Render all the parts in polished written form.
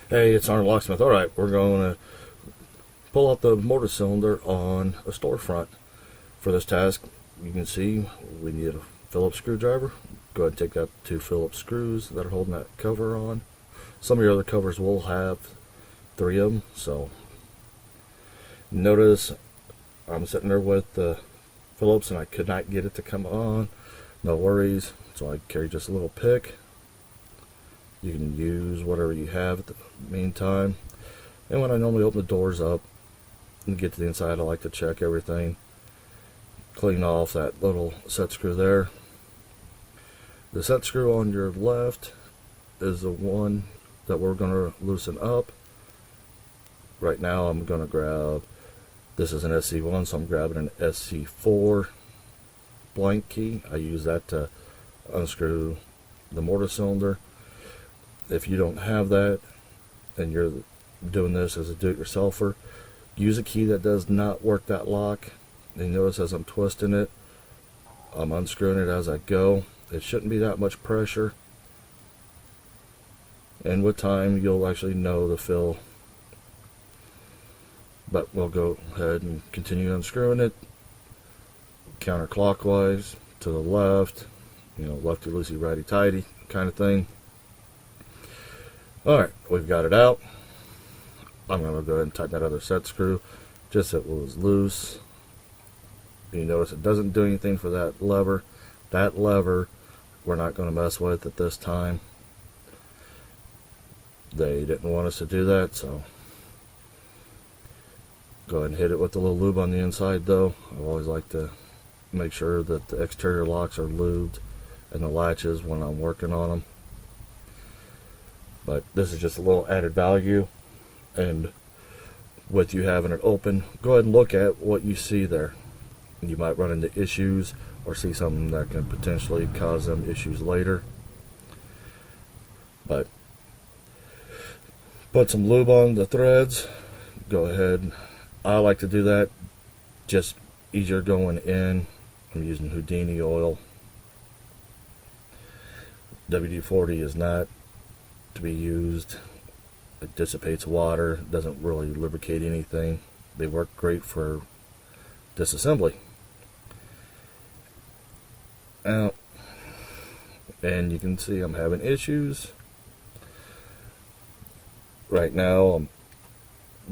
Hey, it's our Locksmith. Alright, we're going to pull out the mortise cylinder on a storefront. For this task, you can see we need a Phillips screwdriver. Go ahead and take out 2 Phillips screws that are holding that cover on. Some of your other covers will have 3 of them, so notice I'm sitting there with the Phillips and I could not get it to come on. No worries, so I carry just a little pick. You can use whatever you have at the meantime. And when I normally open the doors up and get to the inside, I like to check everything. Clean off that little set screw there. The set screw on your left is the one that we're going to loosen up. Right now I'm going to grab, this is an SC1, so I'm grabbing an SC4 blank key. I use that to unscrew the mortise cylinder. If you don't have that and you're doing this as a do-it-yourselfer, use a key that does not work that lock. And notice as I'm twisting it, I'm unscrewing it as I go. It shouldn't be that much pressure, and with time you'll actually know the feel. But we'll go ahead and continue unscrewing it counterclockwise to the left, lefty loosey righty tighty kind of thing. Alright, we've got it out. I'm going to go ahead and tighten that other set screw just so it was loose. You notice it doesn't do anything for that lever. That lever we're not going to mess with at this time. They didn't want us to do that, so go ahead and hit it with a little lube on the inside though. I always like to make sure that the exterior locks are lubed and the latches when I'm working on them. But this is just a little added value, and with you having it open, go ahead and look at what you see there. You might run into issues or see something that can potentially cause them issues later. But put some lube on the threads. Go ahead. I like to do that just easier going in. I'm using Houdini oil. WD-40 is not to be used. It dissipates water, doesn't really lubricate anything. They work great for disassembly. Out, and you can see I'm having issues right now. I'm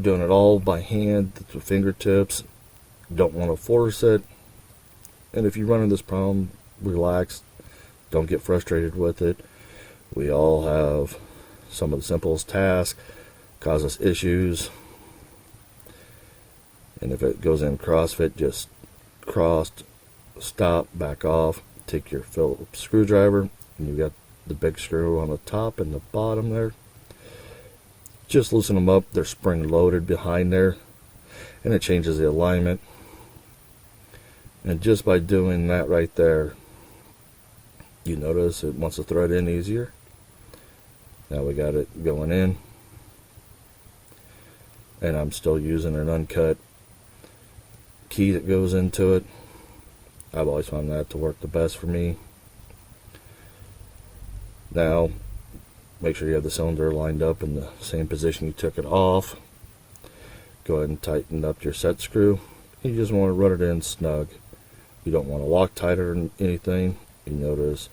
doing it all by hand, the fingertips. Don't want to force it, and if you run into this problem, relax, don't get frustrated with it. We all have some of the simplest tasks cause us issues, and if it goes in CrossFit, just cross, stop, back off. Take your Phillips screwdriver, and you got the big screw on the top and the bottom there. Just loosen them up. They're spring loaded behind there, and it changes the alignment. And just by doing that right there, you notice it wants to thread in easier. Now we got it going in, and I'm still using an uncut key that goes into it. I've always found that to work the best for me. Now, make sure you have the cylinder lined up in the same position you took it off. Go ahead and tighten up your set screw. You just want to run it in snug. You don't want to Loctite or anything. You notice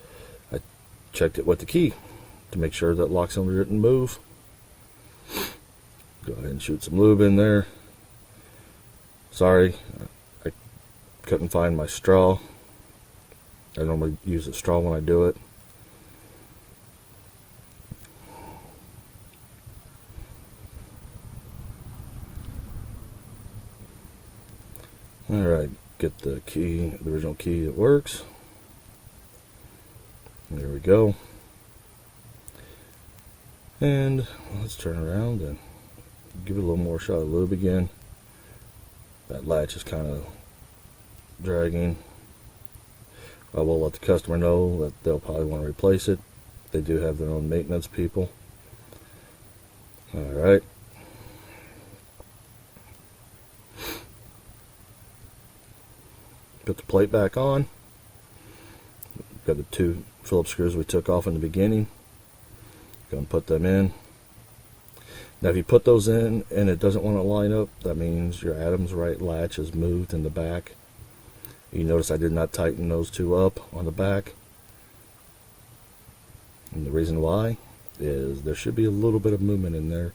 I checked it with the key to make sure that lock cylinder didn't move. Go ahead and shoot some lube in there. Sorry, I couldn't find my straw. I normally use a straw when I do it. Alright, get the key, the original key that works. There we go. And let's turn around and give it a little more shot of lube again. That latch is kind of dragging. I will let the customer know that they'll probably want to replace it. They do have their own maintenance people. Alright. Put the plate back on. Got the 2 Phillips screws we took off in the beginning. Go and put them in. Now if you put those in and it doesn't want to line up, that means your Adams right latch is moved in the back. You notice I did not tighten those two up on the back. And the reason why is there should be a little bit of movement in there